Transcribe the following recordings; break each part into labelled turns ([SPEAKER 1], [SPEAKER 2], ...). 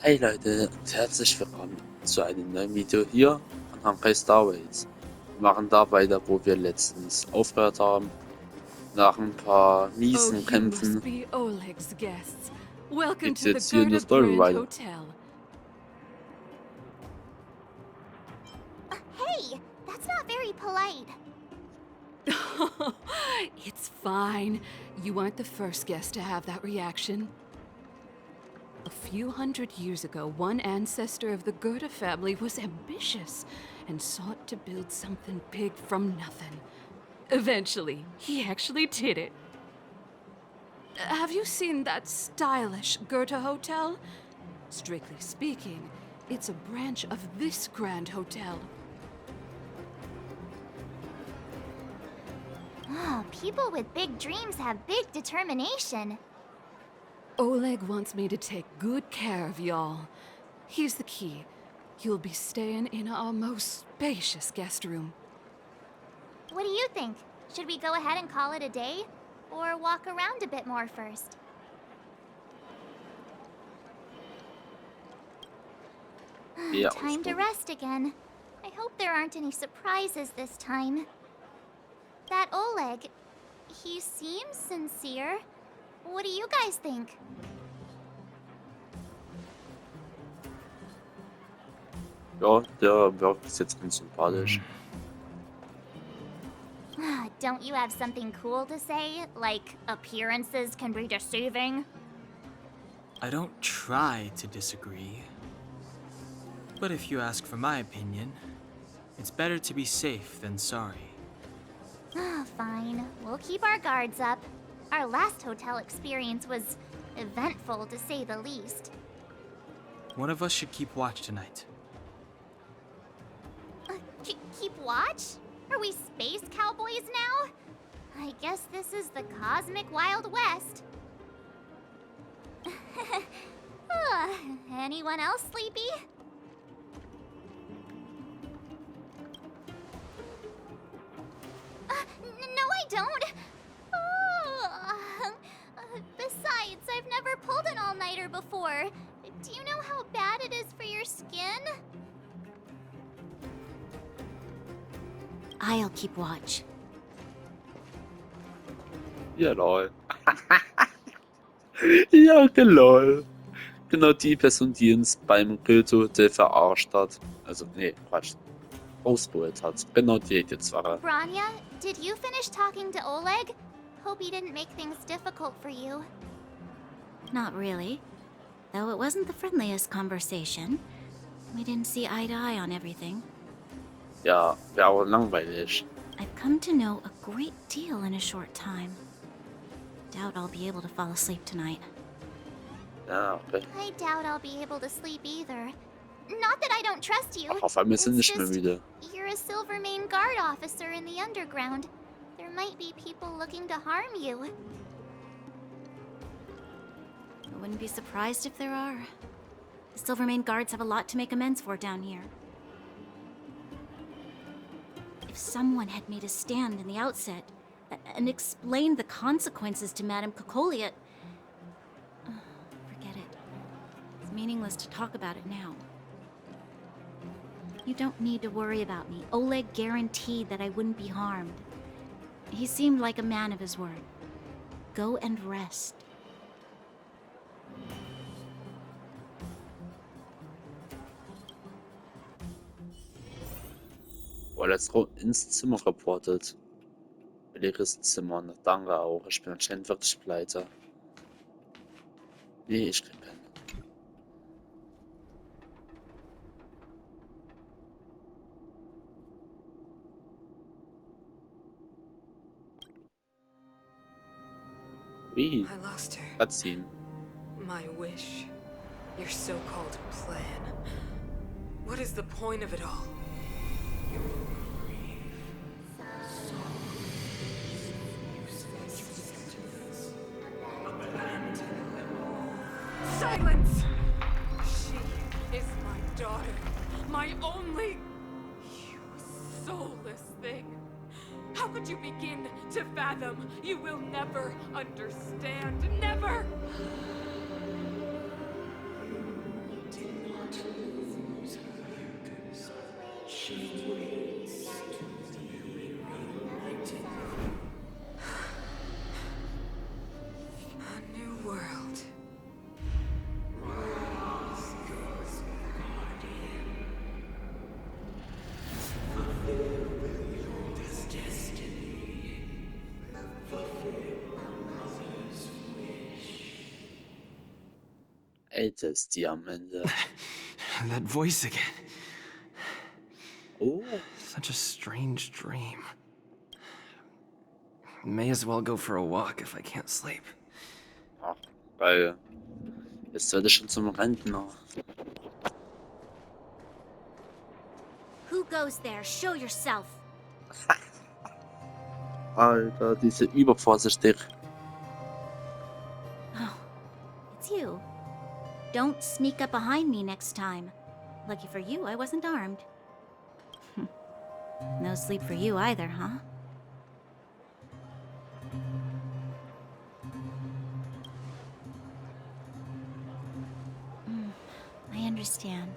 [SPEAKER 1] Hey Leute und herzlich willkommen zu einem neuen Video hier von Honkai Star Wars. Wir machen da weiter, wo wir letztens aufgehört haben. Nach ein paar
[SPEAKER 2] Oh,
[SPEAKER 1] miesen
[SPEAKER 2] you
[SPEAKER 1] Kämpfen
[SPEAKER 2] must be Oleg's guests. Welcome
[SPEAKER 1] geht's
[SPEAKER 2] to the
[SPEAKER 1] jetzt hier in der
[SPEAKER 2] Gerda
[SPEAKER 1] Story
[SPEAKER 2] Grand
[SPEAKER 1] weiter.
[SPEAKER 2] Hotel.
[SPEAKER 3] Hey, that's not very polite.
[SPEAKER 2] It's fine. You aren't the first guest to have that reaction. A few hundred years ago, one ancestor of the Gerda family was ambitious and sought to build something big from nothing. Eventually, he actually did it. Have you seen that stylish Gerda Hotel? Strictly speaking, it's a branch of this Grand Hotel.
[SPEAKER 3] Oh, people with big dreams have big determination.
[SPEAKER 2] Oleg wants me to take good care of y'all. Here's the key. You'll be staying in our most spacious guest room.
[SPEAKER 3] What do you think? Should we go ahead and call it a day? Or walk around a bit more first?
[SPEAKER 1] Ja,
[SPEAKER 3] Time to rest again. I hope there aren't any surprises this time. That Oleg, he seems sincere. What do you guys think?
[SPEAKER 1] ja, der wirkt bis jetzt ganz sympathisch.
[SPEAKER 3] Don't you have something cool to say? Like, appearances can be deceiving?
[SPEAKER 4] I don't try to disagree. But if you ask for my opinion, it's better to be safe than sorry.
[SPEAKER 3] Fine. We'll keep our guards up. Our last hotel experience was eventful, to say the least.
[SPEAKER 4] One of us should keep watch tonight.
[SPEAKER 3] Keep watch? Are we space cowboys now? I guess this is the cosmic Wild West. Anyone else sleepy? No, I don't. Besides, I've never pulled an all-nighter before. Do you know how bad it is for your skin?
[SPEAKER 5] I'll keep watch.
[SPEAKER 1] Ja, lol. Ja, lol. Genau die Person, die uns beim Goethe-Hotel verarscht hat. Also, nee, Quatsch. Ausgeholt hat. Genau die jetzt war.
[SPEAKER 3] Branya, did you finish talking to Oleg? Hope he didn't make things difficult for you.
[SPEAKER 5] Not really. Though it wasn't the friendliest conversation. We didn't see eye to eye on everything.
[SPEAKER 1] Ja, wäre auch langweilig.
[SPEAKER 5] I've come to know a great deal in a short time. Doubt I'll be able to fall asleep tonight.
[SPEAKER 1] Ja, okay.
[SPEAKER 3] I doubt I'll be able to sleep either. Not that I don't trust you.
[SPEAKER 1] Auf einmal sind
[SPEAKER 3] It's
[SPEAKER 1] nicht mehr
[SPEAKER 3] just,
[SPEAKER 1] müde.
[SPEAKER 3] you're a Silvermane guard officer in the underground. There might be people looking to harm you.
[SPEAKER 5] I wouldn't be surprised if there are. The Silvermane guards have a lot to make amends for down here. If someone had made a stand in the outset and explained the consequences to Madame Cocolia, forget it. It's meaningless to talk about it now. You don't need to worry about me. Oleg guaranteed that I wouldn't be harmed. He seemed like a man of his word. Go and rest.
[SPEAKER 1] Let's go ins Zimmer reportet. Leeres Zimmer. Na, danke auch. Ich bin anscheinend wirklich pleite. Nee, ich krieg keinen. Wie?
[SPEAKER 6] I lost her.
[SPEAKER 1] Cutscene.
[SPEAKER 6] My wish. Your so-called plan. What is the point of it all? Silence! She is my daughter. My only... You soulless thing. How could you begin to fathom? You will never understand. Never!
[SPEAKER 1] ältest die am Ende.
[SPEAKER 7] That voice again.
[SPEAKER 1] Oh,
[SPEAKER 7] Such a strange dream. May as well go for a walk if I can't sleep.
[SPEAKER 1] ach, weil jetzt werde ich schon zum Rentner.
[SPEAKER 5] Who goes there? Show yourself.
[SPEAKER 1] Alter, diese übervorsichtig.
[SPEAKER 5] Oh, it's you. Don't sneak up behind me next time. Lucky for you, I wasn't armed. No sleep for you either, huh? I understand.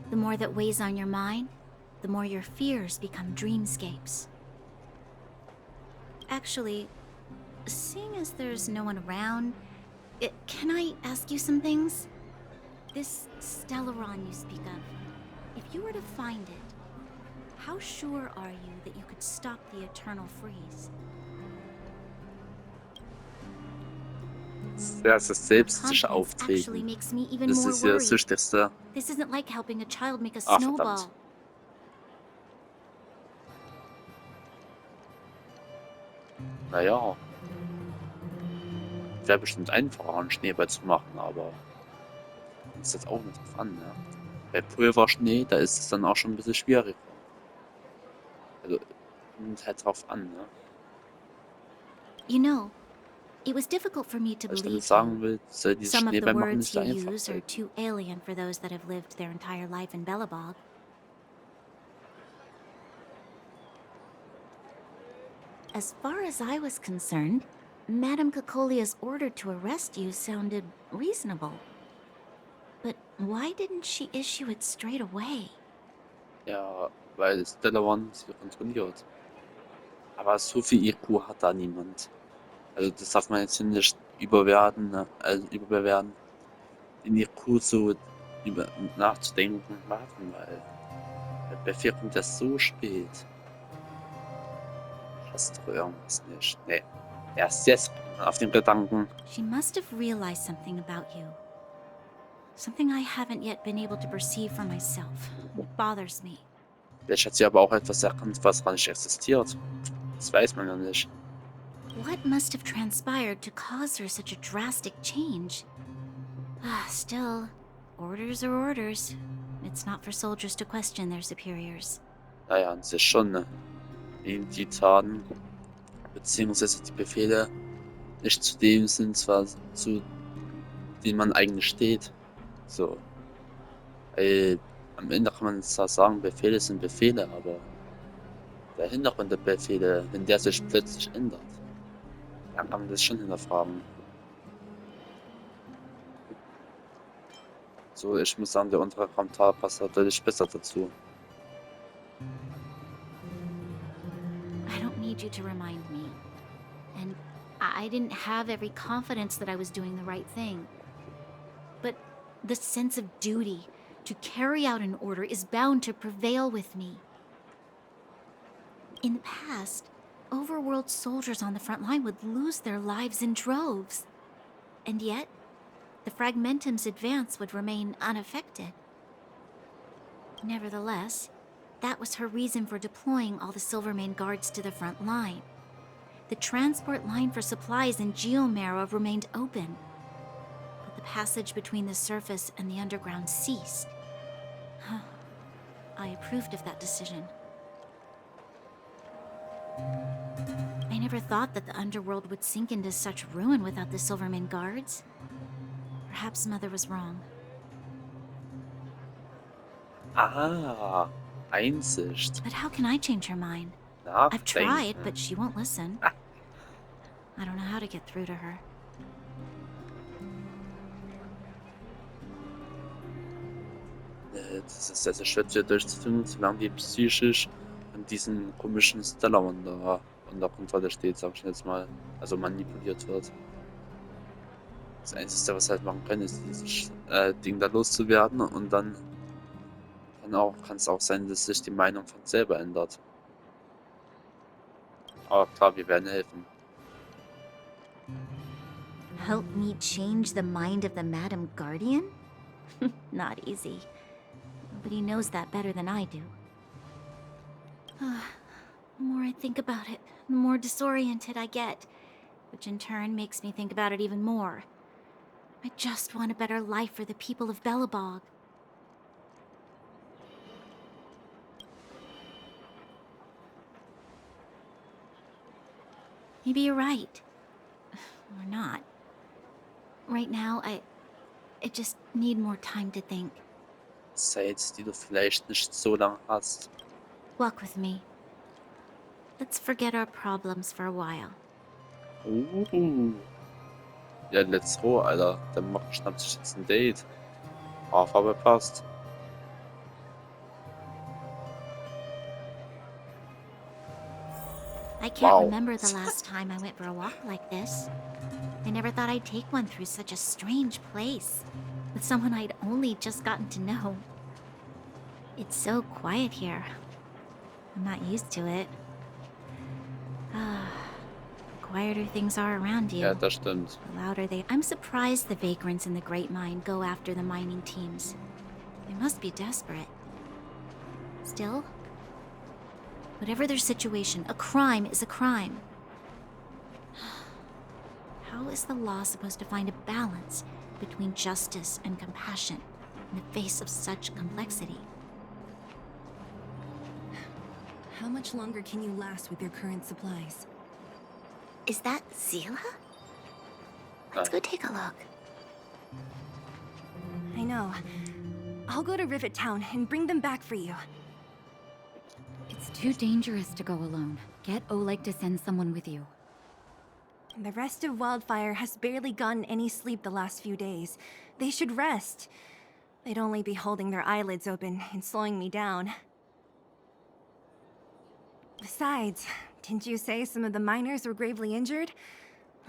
[SPEAKER 5] The more that weighs on your mind, the more your fears become dreamscapes. Actually, seeing as there's no one around, can I ask you some things? This Stellaron you speak of, if you were to find it, how sure are you that you could stop the eternal freeze?
[SPEAKER 1] Das ist selbstsüchtig
[SPEAKER 5] Confidence actually
[SPEAKER 1] auftreten.
[SPEAKER 5] makes me even
[SPEAKER 1] Das
[SPEAKER 5] more
[SPEAKER 1] ist ja das
[SPEAKER 5] worried.
[SPEAKER 1] Süchtigste.
[SPEAKER 5] This isn't like helping a child make a
[SPEAKER 1] Ah,
[SPEAKER 5] snowball.
[SPEAKER 1] verdammt. Naja. Wäre bestimmt einfacher, einen Schneeball zu machen, aber ist jetzt auch nicht drauf an, ne? Bei Pulverschnee, da ist es dann auch schon ein bisschen schwieriger. Also, kommt halt drauf an, ne?
[SPEAKER 5] You know, it was difficult for me to
[SPEAKER 1] Was ich damit
[SPEAKER 5] believe
[SPEAKER 1] sagen
[SPEAKER 5] you.
[SPEAKER 1] will, soll dieses
[SPEAKER 5] Some of the
[SPEAKER 1] Schneeball machen
[SPEAKER 5] words
[SPEAKER 1] nicht so
[SPEAKER 5] you
[SPEAKER 1] einfach
[SPEAKER 5] use are
[SPEAKER 1] sein.
[SPEAKER 5] too alien for those that have lived their entire life in Belobog. As far as I was concerned, Madame Cocolia's order to arrest you sounded reasonable. But why didn't she issue it straight away?
[SPEAKER 1] Ja, weil Stellaron sie kontrolliert. Aber so viel IQ hat da niemand. Also das darf man jetzt hier nicht überwerten, ne? Also überbewerten. Den IQ so nachzudenken machen, weil bei 4 kommt das so spät. Passt doch irgendwas nicht. Nee. Erst jetzt auf den Gedanken.
[SPEAKER 5] She must have realized something about you. Something I haven't yet been able to perceive for myself. It bothers me.
[SPEAKER 1] Vielleicht hat sie aber auch etwas erkannt, was gar nicht existiert. Das weiß man ja nicht.
[SPEAKER 5] What must have transpired to cause her such a drastic change? Still, orders are orders. It's not for soldiers to question their superiors.
[SPEAKER 1] Naja, an sich schon, ne? Die Taten, beziehungsweise die Befehle nicht zu dem sind, zwar zu denen man eigentlich steht. So. Weil am Ende kann man zwar sagen, Befehle sind Befehle, aber der Hintergrund der Befehle, wenn der sich plötzlich ändert, dann kann man das schon hinterfragen. So, ich muss sagen, der untere Kommentar passt da deutlich besser dazu.
[SPEAKER 5] I don't need you to remind me. And I didn't have every confidence that I was doing the right thing. But the sense of duty to carry out an order is bound to prevail with me. In the past, overworld soldiers on the front line would lose their lives in droves. And yet, the Fragmentum's advance would remain unaffected. Nevertheless, that was her reason for deploying all the Silvermane guards to the front line. The transport line for supplies in Geomera remained open, but the passage between the surface and the underground ceased. I approved of that decision. I never thought that the underworld would sink into such ruin without the Silvermane guards. Perhaps Mother was wrong.
[SPEAKER 1] Ah, Einsicht.
[SPEAKER 5] But how can I change her mind?
[SPEAKER 1] Nachdenken.
[SPEAKER 5] I've tried, but she won't listen. I don't know how to get through to her.
[SPEAKER 1] Das ist sehr, sehr schwer durchzufinden, solange die psychisch an diesen komischen Stellaron da unter Kontrolle steht, sag ich jetzt mal. Also manipuliert wird. Das Einzige, was halt machen können, ist dieses Ding da loszuwerden und dann kann es auch sein, dass sich die Meinung von selber ändert. Aber klar, wir werden helfen.
[SPEAKER 5] Help me change the mind of the Madam Guardian? Not easy. Nobody knows that better than I do. The more I think about it, the more disoriented I get, which in turn makes me think about it even more. I just want a better life for the people of Belobog. Maybe you're right. Or not. Right now, I just need more time to think.
[SPEAKER 1] Zeit, die du vielleicht nicht so lang hast.
[SPEAKER 5] Walk with me. Let's forget our problems for a while.
[SPEAKER 1] Ja, let's go, Alter. Der macht schnappt sich jetzt ein Date. Aber passt.
[SPEAKER 5] I can't
[SPEAKER 1] Wow.
[SPEAKER 5] remember the last time I went for a walk like this. I never thought I'd take one through such a strange place, with someone I'd only just gotten to know. It's so quiet here. I'm not used to it. Quieter things are around you,
[SPEAKER 1] Ja, das stimmt.
[SPEAKER 5] the louder they... I'm surprised the vagrants in the Great Mine go after the mining teams. They must be desperate. Still, whatever their situation, a crime is a crime. How is the law supposed to find a balance between justice and compassion in the face of such complexity?
[SPEAKER 8] How much longer can you last with your current supplies?
[SPEAKER 5] Is that Zila? Let's go take a look.
[SPEAKER 8] I know. I'll go to Rivet Town and bring them back for you.
[SPEAKER 9] It's too dangerous to go alone. Get Oleg to send someone with you.
[SPEAKER 8] The rest of Wildfire has barely gotten any sleep the last few days. They should rest. They'd only be holding their eyelids open and slowing me down. Besides, didn't you say some of the miners were gravely injured?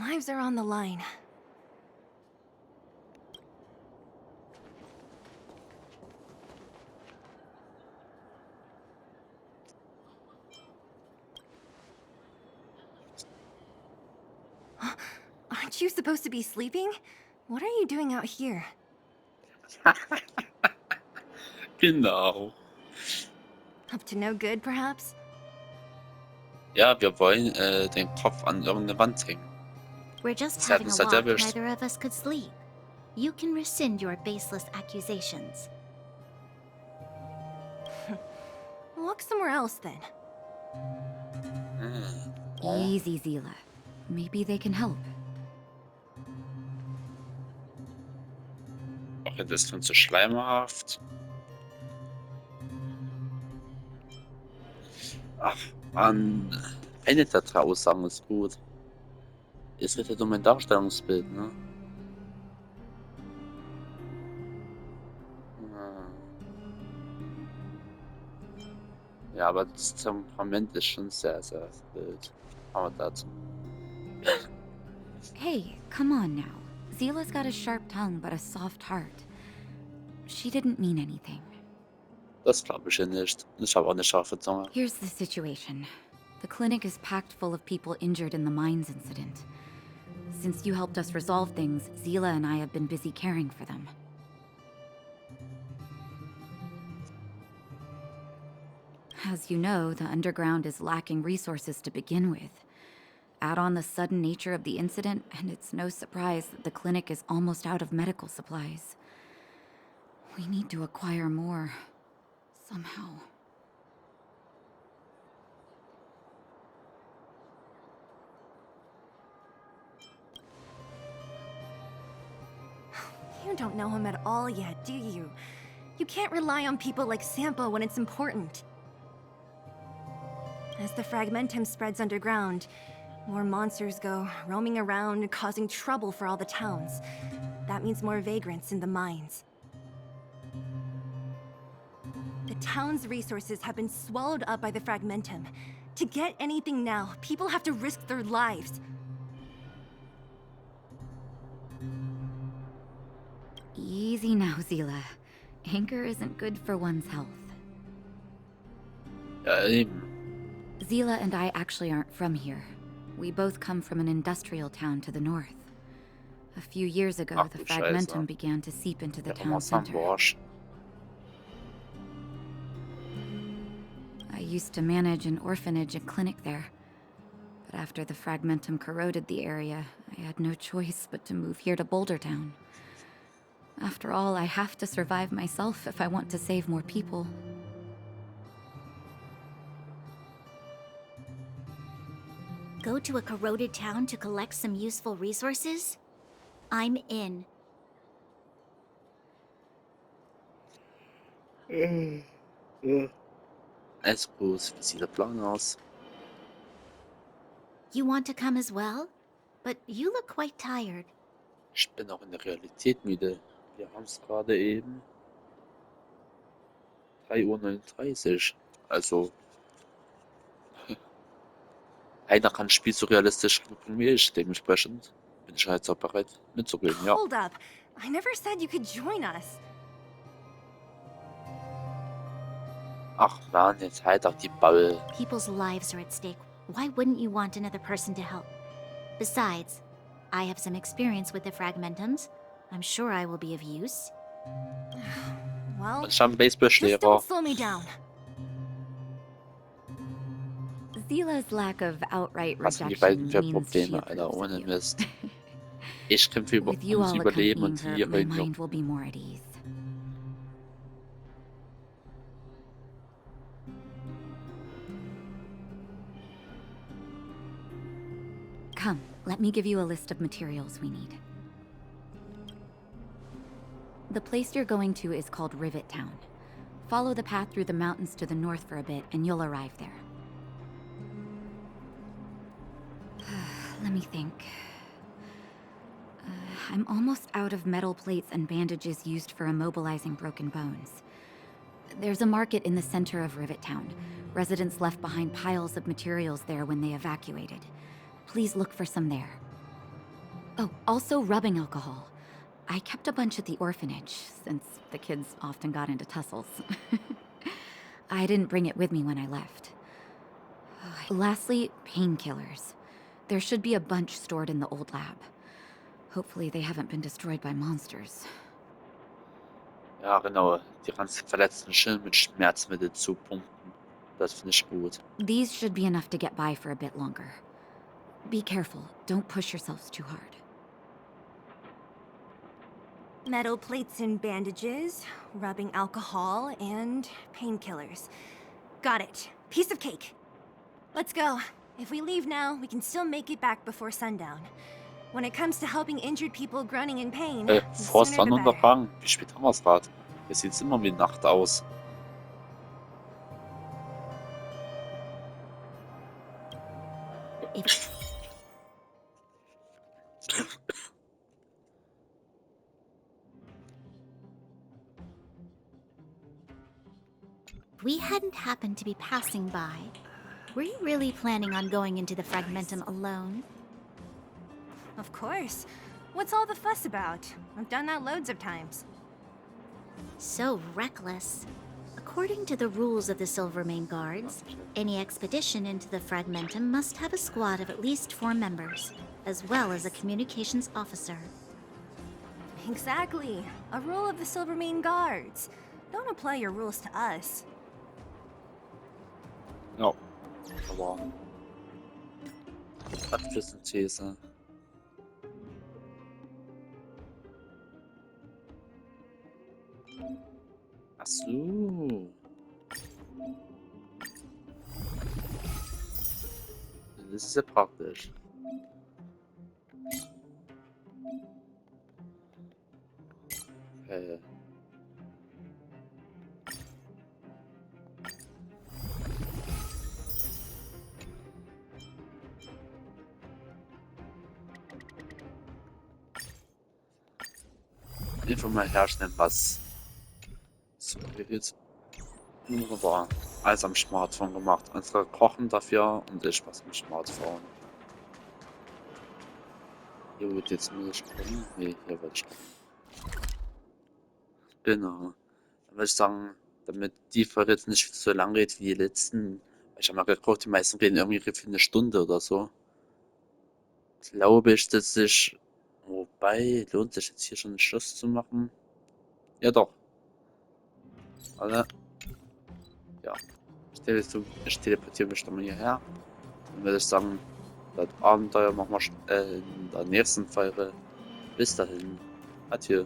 [SPEAKER 8] Lives are on the line. Aren't you supposed to be sleeping? What are you doing out here?
[SPEAKER 1] Genau.
[SPEAKER 8] Up to no good, perhaps?
[SPEAKER 1] Ja, wir wollen den Kopf an irgendeine Wand hängen.
[SPEAKER 5] We're just
[SPEAKER 1] Sie hat
[SPEAKER 5] having a
[SPEAKER 1] uns halt
[SPEAKER 5] walk,
[SPEAKER 1] erwischt.
[SPEAKER 5] neither of us could sleep. You can rescind your baseless accusations.
[SPEAKER 8] Walk somewhere else, then.
[SPEAKER 9] Easy, Zila. Maybe they can help.
[SPEAKER 1] Okay, das klingt so schleimhaft. Ach, Mann. Eine der drei Aussagen ist gut. Es geht um ein Darstellungsbild, ne? Ja, aber das Temperament ist schon sehr, sehr wild. Aber dazu.
[SPEAKER 9] Hey, come on now. Zila's got a sharp tongue but a soft heart. She didn't mean anything.
[SPEAKER 1] Das glaube ich ja nicht. Ich habe auch eine scharfe Zunge.
[SPEAKER 9] Here's the situation. The clinic is packed full of people injured in the mines incident. Since you helped us resolve things, Zila and I have been busy caring for them. As you know, the underground is lacking resources to begin with. Add on the sudden nature of the incident, and it's no surprise that the clinic is almost out of medical supplies. We need to acquire more. Somehow.
[SPEAKER 8] You don't know him at all yet, do you? You can't rely on people like Sampo when it's important. As the Fragmentum spreads underground, more monsters go roaming around, causing trouble for all the towns. That means more vagrants in the mines. The town's resources have been swallowed up by the Fragmentum. To get anything now, people have to risk their lives.
[SPEAKER 9] Easy now, Zila. Anger isn't good for one's health.
[SPEAKER 1] Ja, eben.
[SPEAKER 9] Zila and I actually aren't from here. We both come from an industrial town to the north. A few years ago,
[SPEAKER 1] Ach
[SPEAKER 9] the
[SPEAKER 1] du Scheiße.
[SPEAKER 9] fragmentum began to seep into the
[SPEAKER 1] Ja,
[SPEAKER 9] town
[SPEAKER 1] was am
[SPEAKER 9] center.
[SPEAKER 1] Arsch.
[SPEAKER 9] I used to manage an orphanage and clinic there. But after the fragmentum corroded the area, I had no choice but to move here to Boulder Town. After all, I have to survive myself if I want to save more people.
[SPEAKER 5] Go to a corroded town to collect some useful resources? I'm in.
[SPEAKER 1] Also gut, wie sieht der Plan aus?
[SPEAKER 5] You want to come as well? But you look quite tired.
[SPEAKER 1] Ich bin auch in der Realität müde. Wir haben es gerade eben 3:39 Uhr. Also, einer kann das Spiel so realistisch rüberbringen wie ich. Dementsprechend bin ich jetzt auch bereit mitzugehen, ja.
[SPEAKER 8] Hold up. I never said you could join us.
[SPEAKER 1] Ach man, jetzt halt doch die Baul.
[SPEAKER 5] People's lives are at stake. Why wouldn't you want another person to help? Besides, I have some experience with the fragmentums. I'm sure I will be of use.
[SPEAKER 8] Well,
[SPEAKER 1] Und ich habe einen
[SPEAKER 8] just
[SPEAKER 1] Baseballschläger.
[SPEAKER 8] don't slow me down.
[SPEAKER 9] Zila's lack of outright
[SPEAKER 1] Was sind die beiden
[SPEAKER 9] rejection
[SPEAKER 1] für
[SPEAKER 9] means she
[SPEAKER 1] Probleme, Alter,
[SPEAKER 9] approves of
[SPEAKER 1] ohne
[SPEAKER 9] you.
[SPEAKER 1] Mist. Ich kämpfe
[SPEAKER 9] With you
[SPEAKER 1] ums
[SPEAKER 9] all
[SPEAKER 1] Überleben
[SPEAKER 9] accompanying
[SPEAKER 1] und
[SPEAKER 9] her,
[SPEAKER 1] die
[SPEAKER 9] my
[SPEAKER 1] reden nur.
[SPEAKER 9] mind will be more at ease. Come, let me give you a list of materials we need. The place you're going to is called Rivet Town. Follow the path through the mountains to the north for a bit, and you'll arrive there. Let me think. I'm almost out of metal plates and bandages used for immobilizing broken bones. There's a market in the center of Rivet Town. Residents left behind piles of materials there when they evacuated. Please look for some there. Oh, also rubbing alcohol. I kept a bunch at the orphanage, since the kids often got into tussles. I didn't bring it with me when I left. Lastly, painkillers. There should be a bunch stored in the old lab. Hopefully they haven't been destroyed by monsters.
[SPEAKER 1] Ja, genau. Die ganzen verletzten Schillen mit Schmerzmittel zu pumpen. Das finde ich gut.
[SPEAKER 9] These should be enough to get by for a bit longer. Be careful. Don't push yourselves too hard.
[SPEAKER 8] Metal plates and bandages, rubbing alcohol, and painkillers. Got it. Piece of cake. Let's go. If we leave now, we can still make it back before sundown. When it comes to helping injured people groaning in pain, the
[SPEAKER 1] Vor
[SPEAKER 8] sooner the better.
[SPEAKER 1] Sonnenuntergang. Wie spät haben wir es gerade? Hier sieht es immer wie Nacht aus.
[SPEAKER 5] If we hadn't happened to be passing by, were you really planning on going into the fragmentum alone?
[SPEAKER 8] Of course. What's all the fuss about? I've done that loads of times.
[SPEAKER 5] So reckless. According to the rules of the Silvermane Guards, any expedition into the fragmentum must have a squad of at least 4 members, as well as a communications officer.
[SPEAKER 8] Exactly. A rule of the Silvermane Guards. Don't apply your rules to us.
[SPEAKER 1] Ja. Aber. Kraftsynthese. Ach so. Das ist ja praktisch. Äh. Einfach mal herstellen, was so jetzt wunderbar. Alles am Smartphone gemacht. Unsere kochen dafür und ich was am Smartphone. Hier wird jetzt Milch drin. Ne, hier wird ich. Genau. Dann würde ich sagen, damit die Folge jetzt nicht so lang geht wie die letzten. Ich habe mal geguckt, die meisten reden irgendwie für eine Stunde oder so. Glaube ich, dass ich Wobei, lohnt sich jetzt hier schon einen Schluss zu machen? Ja doch. Warte. Ja. Ich teleportiere mich dann mal hierher. Dann würde ich sagen, das Abenteuer machen wir in der nächsten Folge. Bis dahin. Adieu.